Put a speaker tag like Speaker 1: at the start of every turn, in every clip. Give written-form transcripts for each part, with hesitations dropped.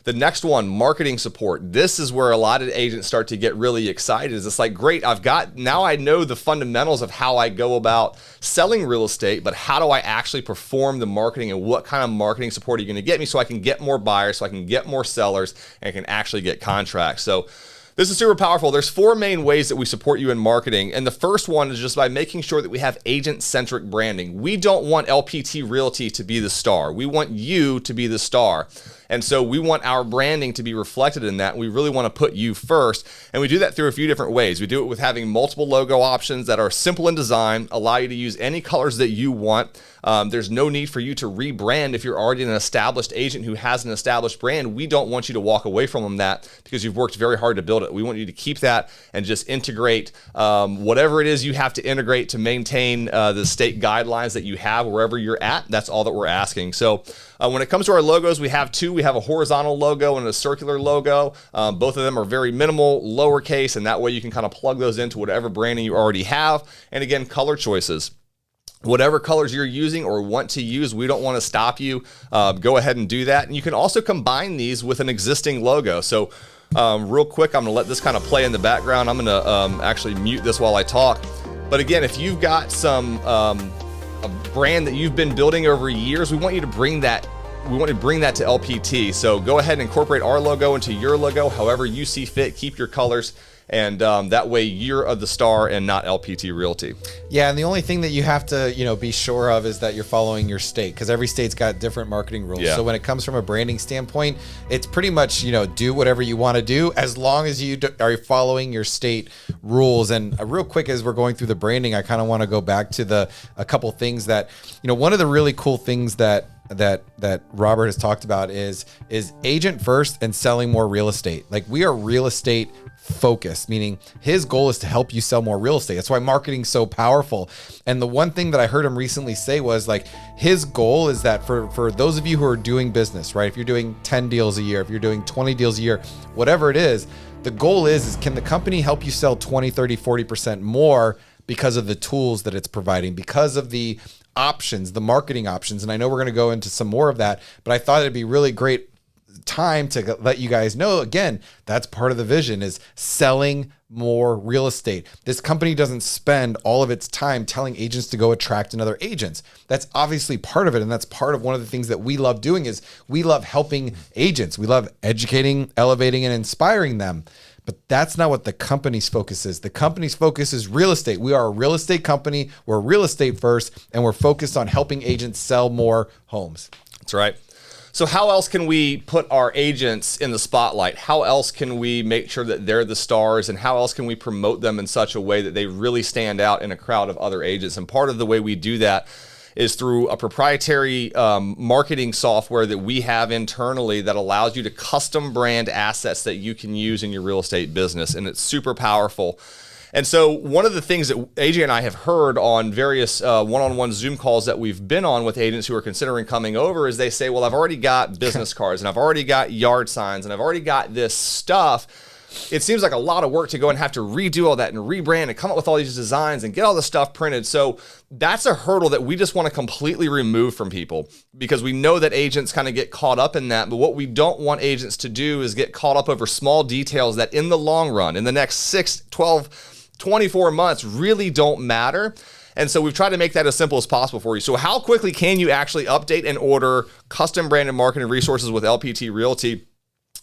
Speaker 1: The next one, marketing support. This is where a lot of agents start to get really excited. It's like, great, now I know the fundamentals of how I go about selling real estate, but how do I actually perform the marketing, and what kind of marketing support are you going to get me so I can get more buyers, so I can get more sellers, and can actually get contracts. So this is super powerful. There's 4 main ways that we support you in marketing. And the first one is just by making sure that we have agent-centric branding. We don't want LPT Realty to be the star. We want you to be the star. And so we want our branding to be reflected in that. We really want to put you first. And we do that through a few different ways. We do it with having multiple logo options that are simple in design, allow you to use any colors that you want. There's no need for you to rebrand if you're already an established agent who has an established brand. We don't want you to walk away from that because you've worked very hard to build it. We want you to keep that and just integrate whatever it is you have to integrate to maintain the state guidelines that you have wherever you're at. That's all that we're asking. So when it comes to our logos, we have 2. We have a horizontal logo and a circular logo. Both of them are very minimal, lowercase, and that way you can kind of plug those into whatever branding you already have. And again, color choices. Whatever colors you're using or want to use, we don't want to stop you. Go ahead and do that. And you can also combine these with an existing logo. So real quick, I'm going to let this kind of play in the background. I'm going to actually mute this while I talk. But again, if you've got some a brand that you've been building over years, we want you to bring that. We want to bring that to LPT. So go ahead and incorporate our logo into your logo, however you see fit. Keep your colors. And that way you're the star and not LPT Realty.
Speaker 2: Yeah, and the only thing that you have to, be sure of is that you're following your state, because every state's got different marketing rules.
Speaker 1: Yeah.
Speaker 2: So when it comes from a branding standpoint, it's pretty much, do whatever you want to do as long as you are following your state rules. And real quick, as we're going through the branding, I kind of want to go back to a couple things that, one of the really cool things that Robert has talked about is agent first and selling more real estate. Like, we are real estate focused, meaning his goal is to help you sell more real estate. That's why marketing's so powerful. And the one thing that I heard him recently say was, like, his goal is that for those of you who are doing business, right? If you're doing 10 deals a year, if you're doing 20 deals a year, whatever it is, the goal is can the company help you sell 20, 30, 40% more because of the tools that it's providing, because of the options, the marketing options. And I know we're going to go into some more of that, but I thought it'd be really great time to let you guys know, again, that's part of the vision, is selling more real estate. This company doesn't spend all of its time telling agents to go attract another agents. That's obviously part of it. And that's part of one of the things that we love doing is we love helping agents. We love educating, elevating, and inspiring them. But that's not what the company's focus is. The company's focus is real estate. We are a real estate company. We're real estate first, and we're focused on helping agents sell more homes.
Speaker 1: That's right. So how else can we put our agents in the spotlight? How else can we make sure that they're the stars? And how else can we promote them in such a way that they really stand out in a crowd of other agents? And part of the way we do that is through a proprietary marketing software that we have internally that allows you to custom brand assets that you can use in your real estate business. And it's super powerful. And so one of the things that AJ and I have heard on various one-on-one Zoom calls that we've been on with agents who are considering coming over is they say, well, I've already got business cards and I've already got yard signs and I've already got this stuff. It seems like a lot of work to go and have to redo all that and rebrand and come up with all these designs and get all the stuff printed. So that's a hurdle that we just want to completely remove from people, because we know that agents kind of get caught up in that. But what we don't want agents to do is get caught up over small details that in the long run, in the next 6, 12, 24 months really don't matter. And so we've tried to make that as simple as possible for you. So how quickly can you actually update and order custom branded marketing resources with LPT Realty?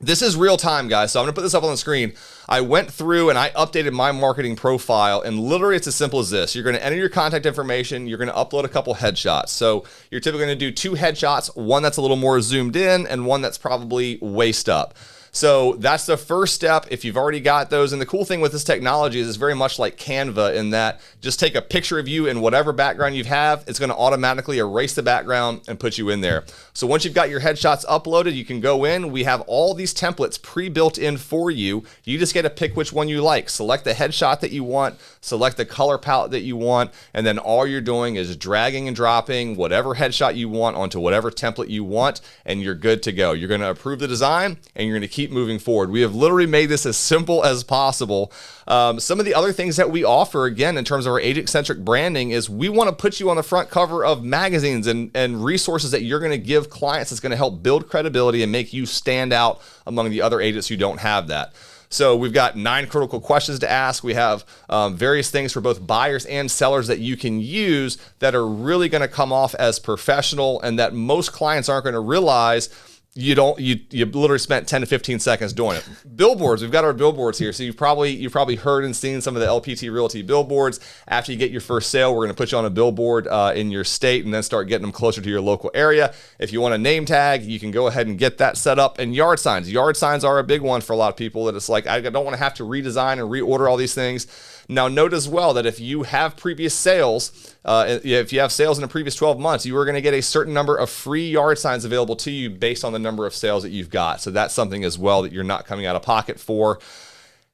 Speaker 1: This is real time, guys. So I'm gonna put this up on the screen. I went through and I updated my marketing profile, and literally it's as simple as this. You're gonna enter your contact information. You're gonna upload a couple headshots. So you're typically gonna do 2 headshots, one that's a little more zoomed in and one that's probably waist up. So that's the first step if you've already got those. And the cool thing with this technology is it's very much like Canva in that just take a picture of you in whatever background you have. It's going to automatically erase the background and put you in there. So once you've got your headshots uploaded, you can go in. We have all these templates pre-built in for you. You just get to pick which one you like. Select the headshot that you want, select the color palette that you want, and then all you're doing is dragging and dropping whatever headshot you want onto whatever template you want, and you're good to go. You're going to approve the design, and you're going to keep keep moving forward. We have literally made this as simple as possible. Some of the other things that we offer, again, in terms of our agent-centric branding, is we want to put you on the front cover of magazines and resources that you're going to give clients that's going to help build credibility and make you stand out among the other agents who don't have that. So we've got 9 critical questions to ask. We have various things for both buyers and sellers that you can use that are really going to come off as professional and that most clients aren't going to realize you literally spent 10 to 15 seconds doing it. Billboards, we've got our billboards here. So you've probably heard and seen some of the LPT Realty billboards. After you get your first sale, we're going to put you on a billboard in your state and then start getting them closer to your local area. If you want a name tag, you can go ahead and get that set up. And yard signs. Yard signs are a big one for a lot of people that it's like, I don't want to have to redesign and reorder all these things. Now, note as well that if you have previous sales, if you have sales in the previous 12 months, you are going to get a certain number of free yard signs available to you based on the number of sales that you've got. So that's something as well that you're not coming out of pocket for.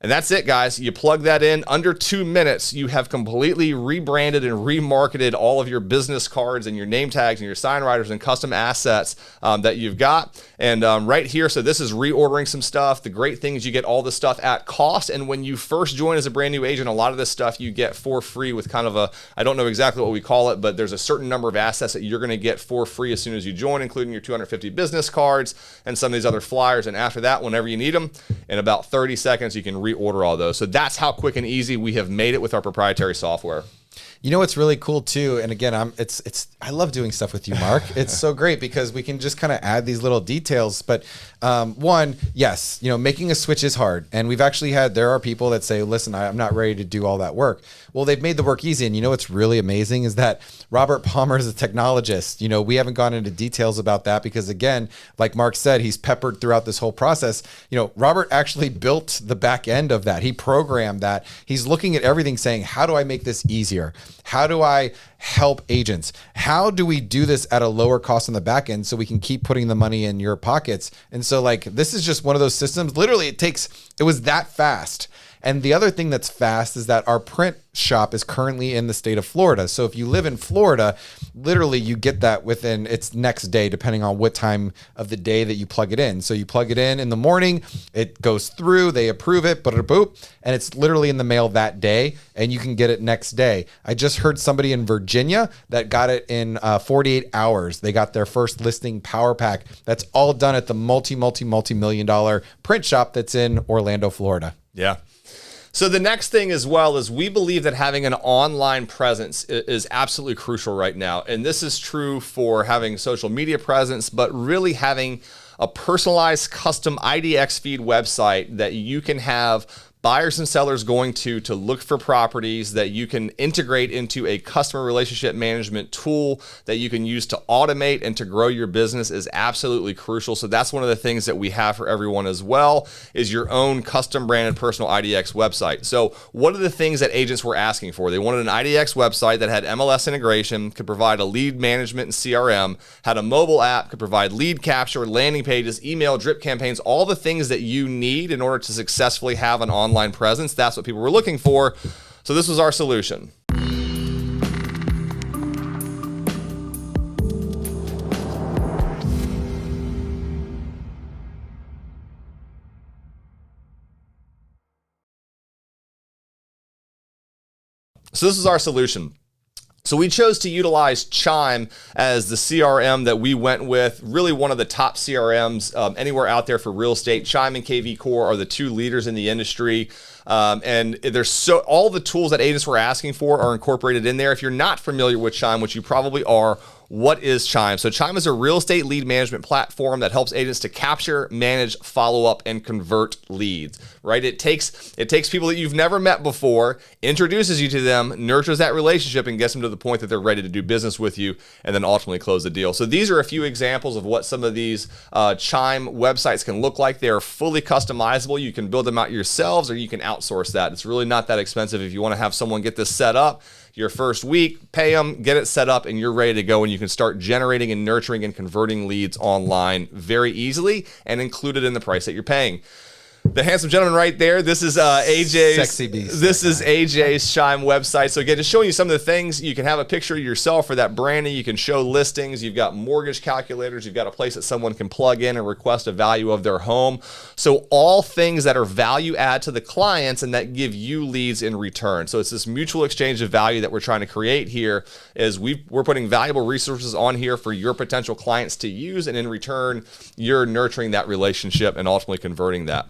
Speaker 1: And that's it, guys. You plug that in. Under 2 minutes, you have completely rebranded and remarketed all of your business cards and your name tags and your sign writers and custom assets that you've got. And right here, so this is reordering some stuff. The great thing is you get all this stuff at cost. And when you first join as a brand new agent, a lot of this stuff you get for free with kind of a, I don't know exactly what we call it, but there's a certain number of assets that you're going to get for free as soon as you join, including your 250 business cards and some of these other flyers. And after that, whenever you need them, in about 30 seconds, you can reorder all those. So that's how quick and easy we have made it with our proprietary software.
Speaker 2: You know what's really cool too, and again, I love doing stuff with you, Mark. It's so great because we can just kind of add these little details. But one, yes, making a switch is hard, and there are people that say, "Listen, I'm not ready to do all that work." Well, they've made the work easy, and what's really amazing is that Robert Palmer is a technologist. We haven't gone into details about that because, again, like Mark said, he's peppered throughout this whole process. Robert actually built the back end of that. He programmed that. He's looking at everything, saying, "How do I make this easier? How do I help agents? How do we do this at a lower cost on the back end so we can keep putting the money in your pockets?" And so this is just one of those systems. Literally, it was that fast. And the other thing that's fast is that our print shop is currently in the state of Florida. So if you live in Florida, literally you get that within its next day, depending on what time of the day that you plug it in. So you plug it in the morning, it goes through, they approve it, boop, and it's literally in the mail that day, and you can get it next day. I just heard somebody in Virginia that got it in 48 hours. They got their first listing power pack. That's all done at the multi-million dollar print shop that's in Orlando, Florida.
Speaker 1: Yeah. So the next thing as well is we believe that having an online presence is absolutely crucial right now. And this is true for having social media presence, but really having a personalized custom IDX feed website that you can have buyers and sellers going to look for properties that you can integrate into a customer relationship management tool that you can use to automate and to grow your business is absolutely crucial. So that's one of the things that we have for everyone as well is your own custom branded personal IDX website. So what are the things that agents were asking for? They wanted an IDX website that had MLS integration, could provide a lead management and CRM, had a mobile app, could provide lead capture, landing pages, email, drip campaigns, all the things that you need in order to successfully have an online presence. That's what people were looking for. So this was our solution. So this is our solution. So we chose to utilize Chime as the CRM that we went with, really one of the top CRMs anywhere out there for real estate. Chime and KV Core are the two leaders in the industry. And there's all the tools that agents were asking for are incorporated in there. If you're not familiar with Chime, which you probably are, what is Chime? So Chime is a real estate lead management platform that helps agents to capture, manage, follow up, and convert leads, right? It takes people that you've never met before, introduces you to them, nurtures that relationship, and gets them to the point that they're ready to do business with you, and then ultimately close the deal. So these are a few examples of what some of these Chime websites can look like. They're fully customizable. You can build them out yourselves, or you can outsource that. It's really not that expensive. If you want to have someone get this set up, your first week, pay them, get it set up, and you're ready to go, and you can start generating and nurturing and converting leads online very easily and included in the price that you're paying. The handsome gentleman right there. This is AJ's.
Speaker 2: Sexy beast.
Speaker 1: This is AJ's Shime website. So again, just showing you some of the things. You can have a picture of yourself for that branding. You can show listings. You've got mortgage calculators. You've got a place that someone can plug in and request a value of their home. So all things that are value add to the clients and that give you leads in return. So it's this mutual exchange of value that we're trying to create here. Is we're putting valuable resources on here for your potential clients to use, and in return, you're nurturing that relationship and ultimately converting that.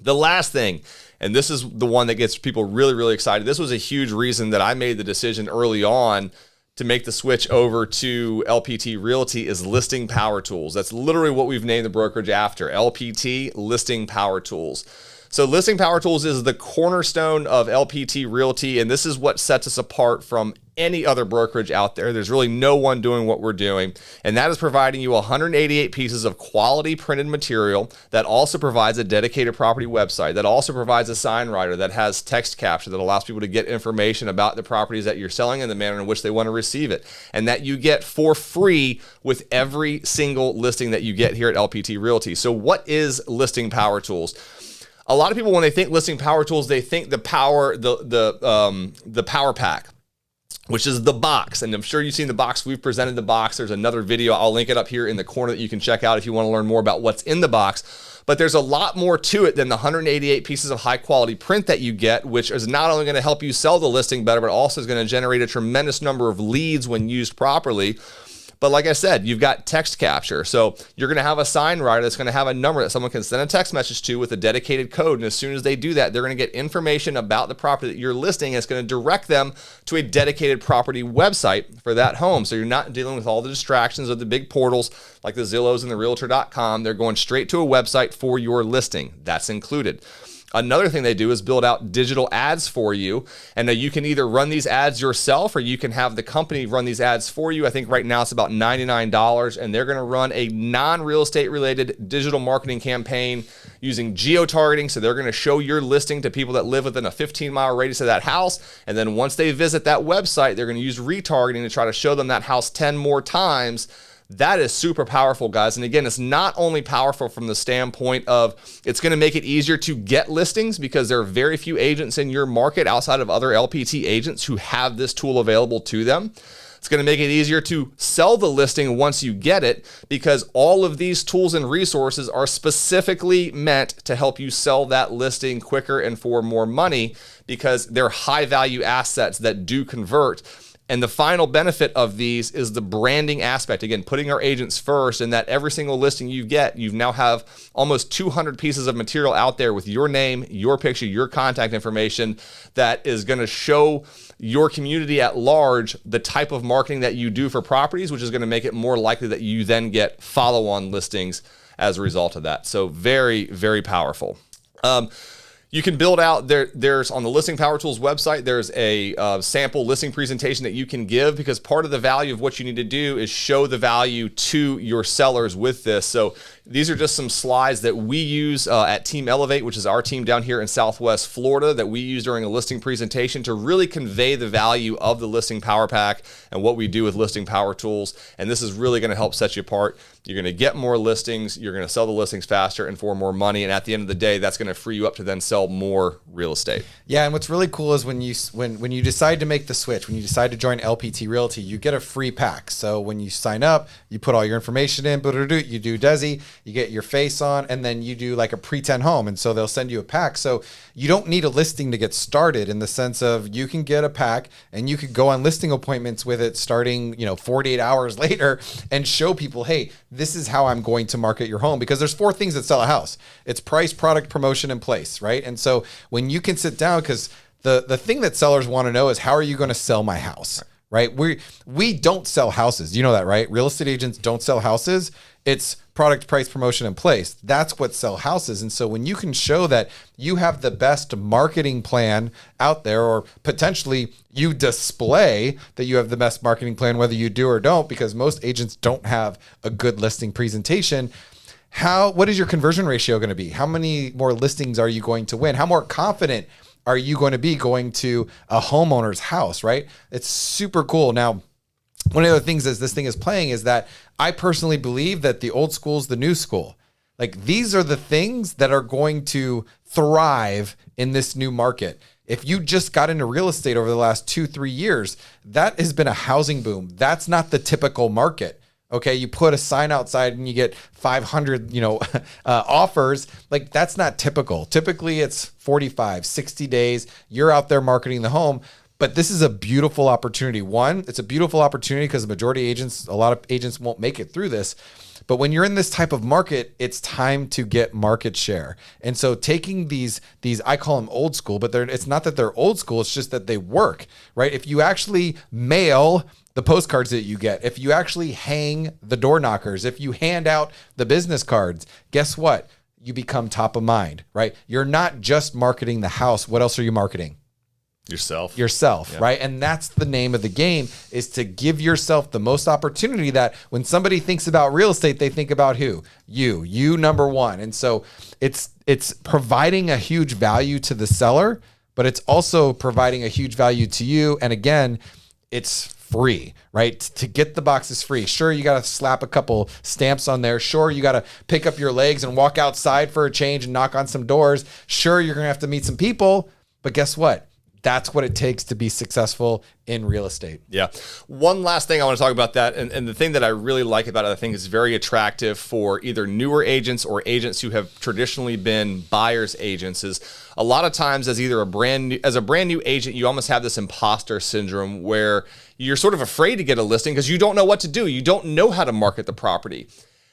Speaker 1: The last thing, and this is the one that gets people really, really excited. This was a huge reason that I made the decision early on to make the switch over to LPT Realty, is listing power tools. That's literally what we've named the brokerage after, LPT, listing power tools. So listing power tools is the cornerstone of LPT Realty, and this is what sets us apart from any other brokerage out there. There's really no one doing what we're doing, and that is providing you 188 pieces of quality printed material that also provides a dedicated property website, that also provides a sign writer, that has text capture that allows people to get information about the properties that you're selling in the manner in which they want to receive it, and that you get for free with every single listing that you get here at LPT Realty. So what is listing power tools? A lot of people, when they think listing power tools, they think the power pack, which is the box. And I'm sure you've seen the box. We've presented the box. There's another video. I'll link it up here in the corner that you can check out if you want to learn more about what's in the box. But there's a lot more to it than the 188 pieces of high quality print that you get, which is not only going to help you sell the listing better, but also is going to generate a tremendous number of leads when used properly. But like I said, you've got text capture. So you're going to have a sign writer that's going to have a number that someone can send a text message to with a dedicated code. And as soon as they do that, they're going to get information about the property that you're listing. It's going to direct them to a dedicated property website for that home. So you're not dealing with all the distractions of the big portals like the Zillows and the Realtor.com. They're going straight to a website for your listing. That's included. Another thing they do is build out digital ads for you. And you can either run these ads yourself or you can have the company run these ads for you. I think right now it's about $99, and they're going to run a non-real estate related digital marketing campaign using geo-targeting. So they're going to show your listing to people that live within a 15-mile radius of that house. And then once they visit that website, they're going to use retargeting to try to show them that house 10 more times. That is super powerful, guys. And again, it's not only powerful from the standpoint of it's going to make it easier to get listings because there are very few agents in your market outside of other LPT agents who have this tool available to them. It's going to make it easier to sell the listing once you get it because all of these tools and resources are specifically meant to help you sell that listing quicker and for more money because they're high value assets that do convert. And the final benefit of these is the branding aspect. Again, putting our agents first, and that every single listing you get, you now have almost 200 pieces of material out there with your name, your picture, your contact information that is going to show your community at large the type of marketing that you do for properties, which is going to make it more likely that you then get follow-on listings as a result of that. So very, very powerful. You can build out there's on the Listing Power Tools website, there's a sample listing presentation that you can give because part of the value of what you need to do is show the value to your sellers with this. So these are just some slides that we use at Team Elevate, which is our team down here in Southwest Florida that we use during a listing presentation to really convey the value of the Listing Power Pack and what we do with Listing Power Tools. And this is really going to help set you apart. You're going to get more listings, you're going to sell the listings faster and for more money. And at the end of the day, that's going to free you up to then sell more real estate.
Speaker 2: Yeah, and what's really cool is when you decide to make the switch, when you decide to join LPT Realty, you get a free pack. So when you sign up, you put all your information in, you do Desi, you get your face on, and then you do like a pretend home. And so they'll send you a pack. So you don't need a listing to get started in the sense of you can get a pack and you could go on listing appointments with it starting, 48 hours later and show people, hey, this is how I'm going to market your home, because there's 4 things that sell a house. It's price, product, promotion, and place, right? And so when you can sit down, because the thing that sellers want to know is how are you going to sell my house, right? We don't sell houses. You know that, right? Real estate agents don't sell houses. It's product, price, promotion, and place. That's what sell houses. And so when you can show that you have the best marketing plan out there, or potentially you display that you have the best marketing plan, whether you do or don't, because most agents don't have a good listing presentation, what is your conversion ratio going to be? How many more listings are you going to win? How more confident are you going to be going to a homeowner's house, right? It's super cool. Now, one of the other things as this thing is playing is that I personally believe that the old school is the new school. Like these are the things that are going to thrive in this new market. If you just got into real estate over the last 2-3 years, that has been a housing boom. That's not the typical market. Okay, you put a sign outside and you get 500, offers. Like that's not typical. Typically it's 45, 60 days. You're out there marketing the home, but this is a beautiful opportunity. One, it's a beautiful opportunity because the majority of agents, a lot of agents won't make it through this. But when you're in this type of market, it's time to get market share. And so taking these I call them old school, but it's not that they're old school. It's just that they work, right? If you actually mail the postcards that you get, if you actually hang the door knockers, if you hand out the business cards, guess what? You become top of mind, right? You're not just marketing the house. What else are you marketing?
Speaker 1: Yourself,
Speaker 2: yeah. Right? And that's the name of the game, is to give yourself the most opportunity that when somebody thinks about real estate, they think about who? You number one. And so it's providing a huge value to the seller, but it's also providing a huge value to you. And again, it's free, right? To get the box is free. Sure, you got to slap a couple stamps on there. Sure, you got to pick up your legs and walk outside for a change and knock on some doors. Sure, you're going to have to meet some people, but guess what? That's what it takes to be successful in real estate.
Speaker 1: Yeah. One last thing I want to talk about that, and the thing that I really like about it, I think is very attractive for either newer agents or agents who have traditionally been buyer's agents, is a lot of times as a brand new agent, you almost have this imposter syndrome where you're sort of afraid to get a listing because you don't know what to do. You don't know how to market the property.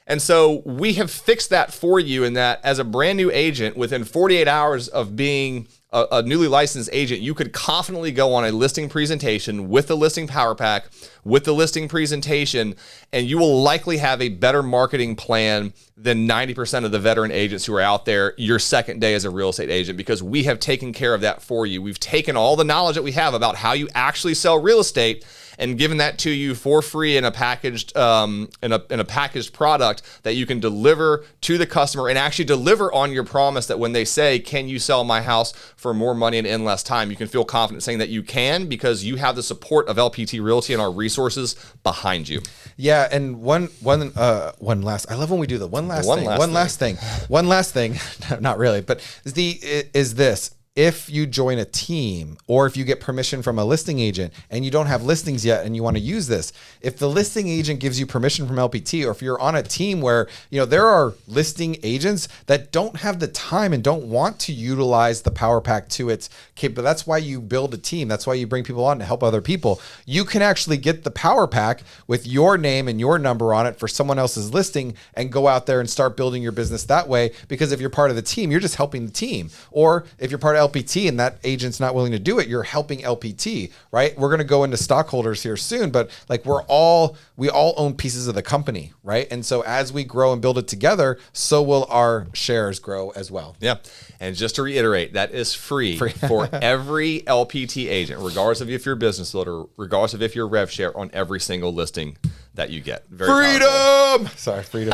Speaker 1: And so we have fixed that for you, in that as a brand new agent, within 48 hours of being a newly licensed agent, you could confidently go on a listing presentation with the listing power pack, with the listing presentation, and you will likely have a better marketing plan than 90% of the veteran agents who are out there your second day as a real estate agent, because we have taken care of that for you. We've taken all the knowledge that we have about how you actually sell real estate and given that to you for free in a packaged packaged product that you can deliver to the customer and actually deliver on your promise that when they say, "Can you sell my house for more money and in less time?" you can feel confident saying that you can, because you have the support of LPT Realty and our resources behind you.
Speaker 2: Yeah, and one last. I love when we do the one last thing. Not really, but is this. If you join a team, or if you get permission from a listing agent and you don't have listings yet and you want to use this, if the listing agent gives you permission from LPT, or if you're on a team where, there are listing agents that don't have the time and don't want to utilize the power pack to its capability. That's why you build a team. That's why you bring people on to help other people. You can actually get the power pack with your name and your number on it for someone else's listing and go out there and start building your business that way. Because if you're part of the team, you're just helping the team. Or if you're part of LPT and that agent's not willing to do it, you're helping LPT, right? We're going to go into stockholders here soon, but like we all own pieces of the company, right? And so as we grow and build it together, so will our shares grow as well.
Speaker 1: Yeah. And just to reiterate, that is free for every LPT agent, regardless of if you're a business builder, regardless of if you're rev share, on every single listing that you get. Very
Speaker 2: freedom! Sorry, freedom.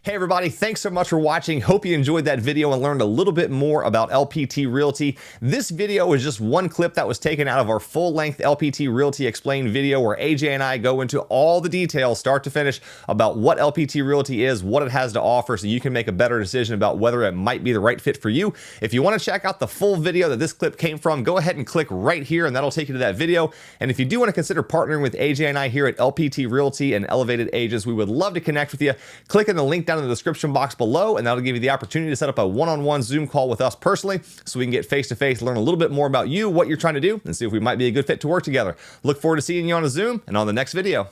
Speaker 1: Hey everybody, thanks so much for watching. Hope you enjoyed that video and learned a little bit more about LPT Realty. This video is just one clip that was taken out of our full-length LPT Realty Explained video, where AJ and I go into all the details, start to finish, about what LPT Realty is, what it has to offer, so you can make a better decision about whether it might be the right fit for you. If you want to check out the full video that this clip came from, go ahead and click right here, and that'll take you to that video. And if you do want to consider partnering with AJ and I here at LPT Realty and Elevated Agents, we would love to connect with you. Click in the link down in the description box below, and that'll give you the opportunity to set up a one-on-one Zoom call with us personally, so we can get face-to-face, learn a little bit more about you, what you're trying to do, and see if we might be a good fit to work together. Look forward to seeing you on a Zoom and on the next video.